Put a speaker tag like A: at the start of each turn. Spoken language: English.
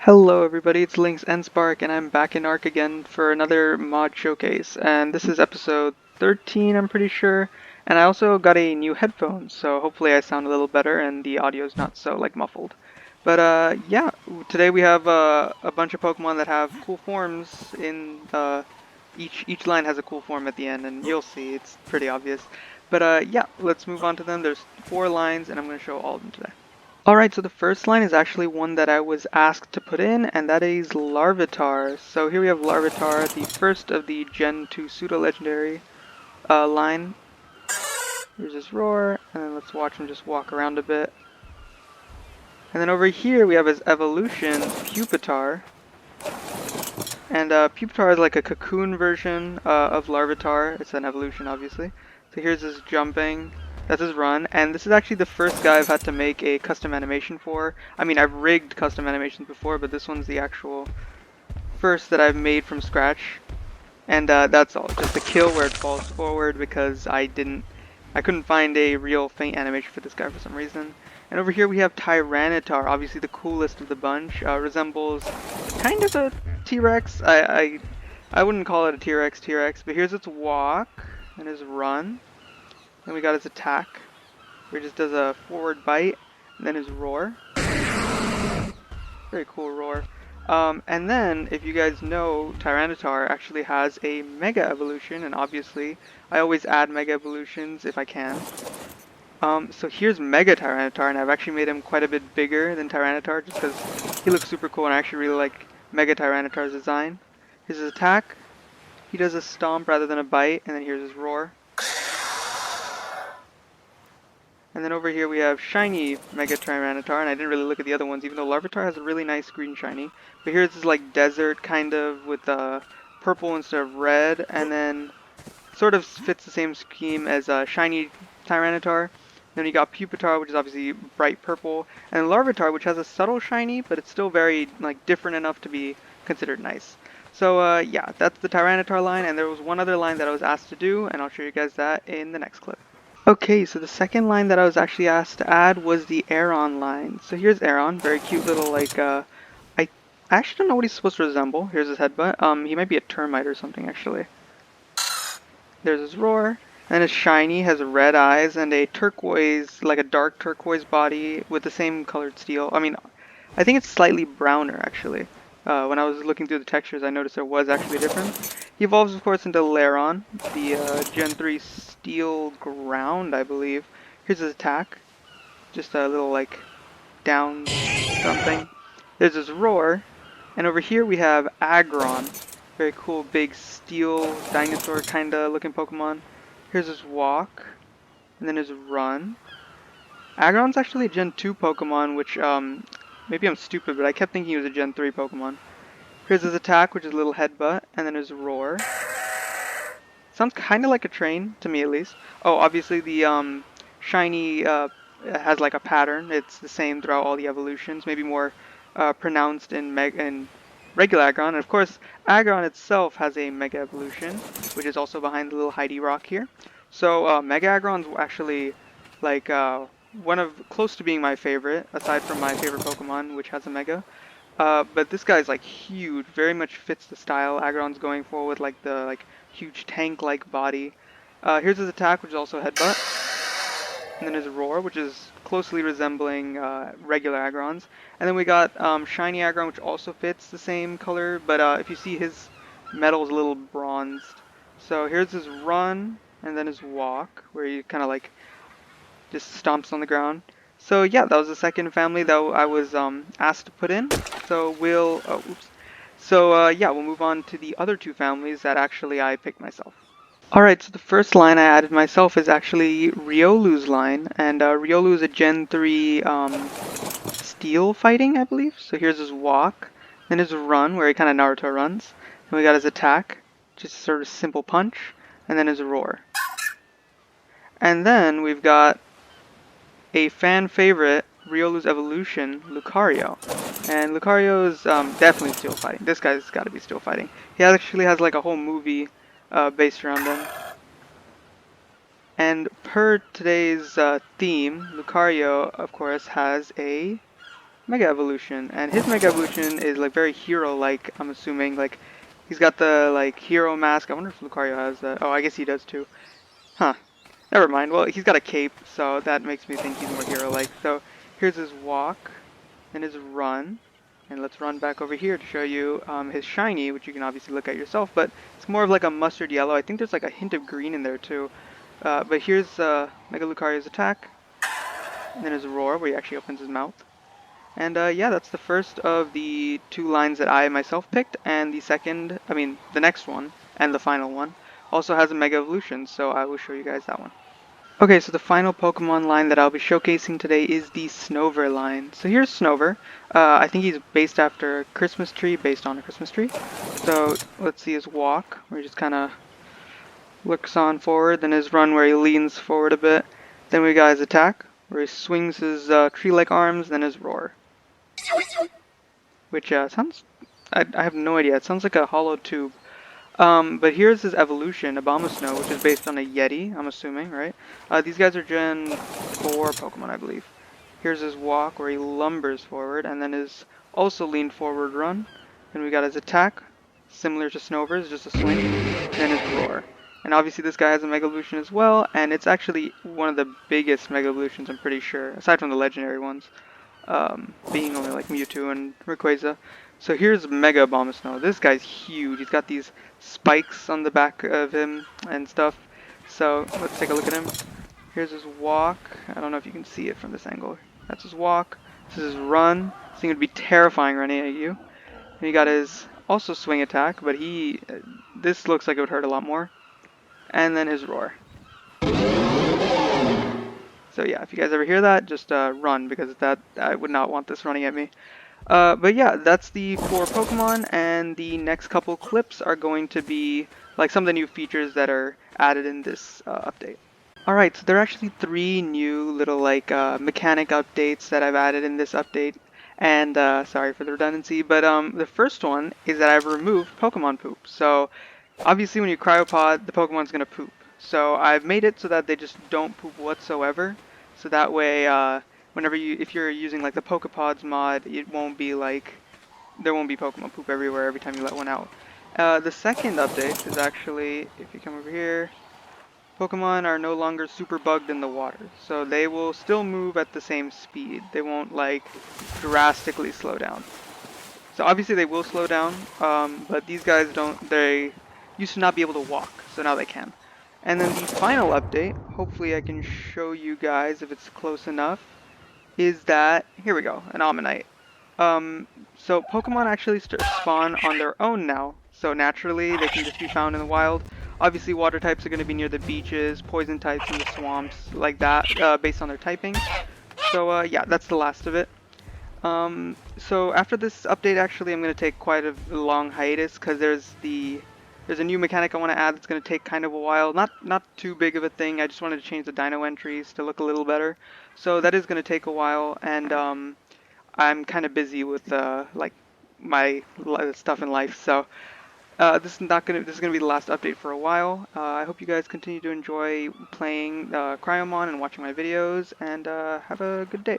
A: Hello everybody, it's Lynx and Spark, and I'm back in Ark again for another mod showcase. And this is episode 13, I'm pretty sure. And I also got a new headphone, so hopefully I sound a little better and the audio's not so muffled. But yeah, today we have a bunch of Pokemon that have cool forms in each line has a cool form at the end, and you'll see it's pretty obvious. But yeah, let's move on to them. There's 4 lines, and I'm going to show all of them today. Alright, so the first line is actually one that I was asked to put in, and that is Larvitar. So here we have Larvitar, the first of the Gen 2 Pseudo-Legendary line. Here's his roar, and then let's watch him just walk around a bit. And then over here we have his evolution, Pupitar. And Pupitar is like a cocoon version of Larvitar. It's an evolution, obviously. So here's his jumping. That's his run, and this is actually the first guy I've had to make a custom animation for. I mean, I've rigged custom animations before, but this one's the actual first that I've made from scratch. And that's all, just a kill where it falls forward because I couldn't find a real faint animation for this guy for some reason. And over here we have Tyranitar, obviously the coolest of the bunch. Resembles kind of a T-Rex. I wouldn't call it a T-Rex, but here's its walk and his run. Then we got his attack, where he just does a forward bite, and then his roar. Very cool roar. And then, if you guys know, Tyranitar actually has a Mega Evolution, and obviously, I always add Mega Evolutions if I can. So here's Mega Tyranitar, and I've actually made him quite a bit bigger than Tyranitar, just because he looks super cool, and I actually really like Mega Tyranitar's design. Here's his attack. He does a stomp rather than a bite, and then here's his roar. And then over here we have shiny Mega Tyranitar, and I didn't really look at the other ones, even though Larvitar has a really nice green shiny. But here's this like desert kind of with purple instead of red, and then sort of fits the same scheme as shiny Tyranitar. Then you got Pupitar, which is obviously bright purple, and Larvitar, which has a subtle shiny, but it's still very different enough to be considered nice. So yeah, that's the Tyranitar line, and there was one other line that I was asked to do, and I'll show you guys that in the next clip. Okay, so the second line that I was actually asked to add was the Agron Line. So here's Agron, very cute little I actually don't know what he's supposed to resemble. Here's his headbutt. He might be a termite or something actually. There's his roar, and his shiny has red eyes and a turquoise, like a dark turquoise body with the same colored steel. I mean, I think it's slightly browner actually. When I was looking through the textures, I noticed there was actually a difference. He evolves, of course, into Lairon, the Gen 3 Steel Ground, I believe. Here's his attack. Just a little, down something. There's his roar. And over here we have Agron. Very cool, big steel dinosaur kind of looking Pokemon. Here's his walk. And then his run. Agron's actually a Gen 2 Pokemon, which, maybe I'm stupid, but I kept thinking he was a Gen 3 Pokemon. Here's his attack, which is a little headbutt, and then his roar. Sounds kind of like a train, to me at least. Oh, obviously the shiny has like a pattern. It's the same throughout all the evolutions, maybe more pronounced in regular Agron. And of course, Agron itself has a Mega Evolution, which is also behind the little Heidi rock here. So Mega Agron's actually like one of close to being my favorite, aside from my favorite Pokemon, which has a Mega. But this guy's like huge, very much fits the style Agron's going for with like the huge tank-like body. Here's his attack, which is also headbutt, and then his roar, which is closely resembling regular Agron's. And then we got shiny Agron, which also fits the same color, but if you see his metal is a little bronzed. So here's his run, and then his walk, where he kind of just stomps on the ground. So yeah, that was the second family that I was asked to put in. So yeah, we'll move on to the other 2 families that actually I picked myself. Alright, so the first line I added myself is actually Riolu's line, and Riolu is a Gen 3 steel fighting, I believe. So here's his walk, then his run, where he kind of Naruto runs. Then we got his attack, just sort of simple punch, and then his roar. And then we've got a fan favorite, Riolu's evolution, Lucario. And Lucario is definitely still fighting. This guy's got to be still fighting. He actually has like a whole movie based around him. And per today's theme, Lucario, of course, has a Mega Evolution, and his Mega Evolution is like very hero-like. I'm assuming like he's got the like hero mask. I wonder if Lucario has that. Oh, I guess he does too. Huh. Never mind. Well, he's got a cape, so that makes me think he's more hero-like. So here's his walk, and his run. And let's run back over here to show you his shiny, which you can obviously look at yourself, but it's more of like a mustard yellow. I think there's like a hint of green in there too. But here's Mega Lucario's attack, and then his roar, where he actually opens his mouth. And yeah, that's the first of the two lines that I myself picked, and the second, I mean, the next one, and the final one, also has a Mega Evolution, so I will show you guys that one. Okay, so the final Pokemon line that I'll be showcasing today is the Snover line. So here's Snover. I think he's based after a Christmas tree, based on a Christmas tree. So let's see his walk, where he just kind of looks on forward, then his run where he leans forward a bit. Then we got his attack, where he swings his tree-like arms, then his roar. Which sounds, I have no idea, it sounds like a hollow tube. But here's his evolution, Abomasnow, which is based on a Yeti, I'm assuming, right? These guys are Gen 4 Pokemon, I believe. Here's his walk, where he lumbers forward, and then his also lean forward run. Then we got his attack, similar to Snover's, just a swing, and then his roar. And obviously this guy has a Mega Evolution as well, and it's actually one of the biggest Mega Evolutions, I'm pretty sure, aside from the legendary ones, being only like Mewtwo and Rayquaza. So here's Mega Abomasnow. This guy's huge. He's got these spikes on the back of him and stuff. So let's take a look at him. Here's his walk. I don't know if you can see it from this angle. That's his walk. This is his run. This thing would be terrifying running at you. And he got his also swing attack, but this looks like it would hurt a lot more. And then his roar. So yeah, if you guys ever hear that, just run, because I would not want this running at me. But yeah, that's the 4 Pokemon, and the next couple clips are going to be like some of the new features that are added in this update. Alright, so there are actually 3 new little like mechanic updates that I've added in this update, and sorry for the redundancy, but the first one is that I've removed Pokemon poop. So obviously when you cryopod, the Pokemon's gonna poop. So I've made it so that they just don't poop whatsoever. So that way, if you're using like the Pokepods mod, it won't be like, there won't be Pokemon poop everywhere every time you let one out. The second update is actually, if you come over here, Pokemon are no longer super bugged in the water. So they will still move at the same speed. They won't like drastically slow down. So obviously they will slow down, but these guys they used to not be able to walk, so now they can. And then the final update, hopefully I can show you guys if it's close enough, is that, here we go, an Ammonite. So Pokemon actually spawn on their own now, so naturally they can just be found in the wild. Obviously water types are going to be near the beaches, poison types in the swamps, like that, based on their typing. So yeah, that's the last of it. So after this update, actually, I'm going to take quite a long hiatus because there's a new mechanic I want to add that's going to take kind of a while. Not too big of a thing. I just wanted to change the dino entries to look a little better. So that is going to take a while, and I'm kind of busy with like my stuff in life. So this is gonna be the last update for a while. I hope you guys continue to enjoy playing Cryomon and watching my videos, and have a good day.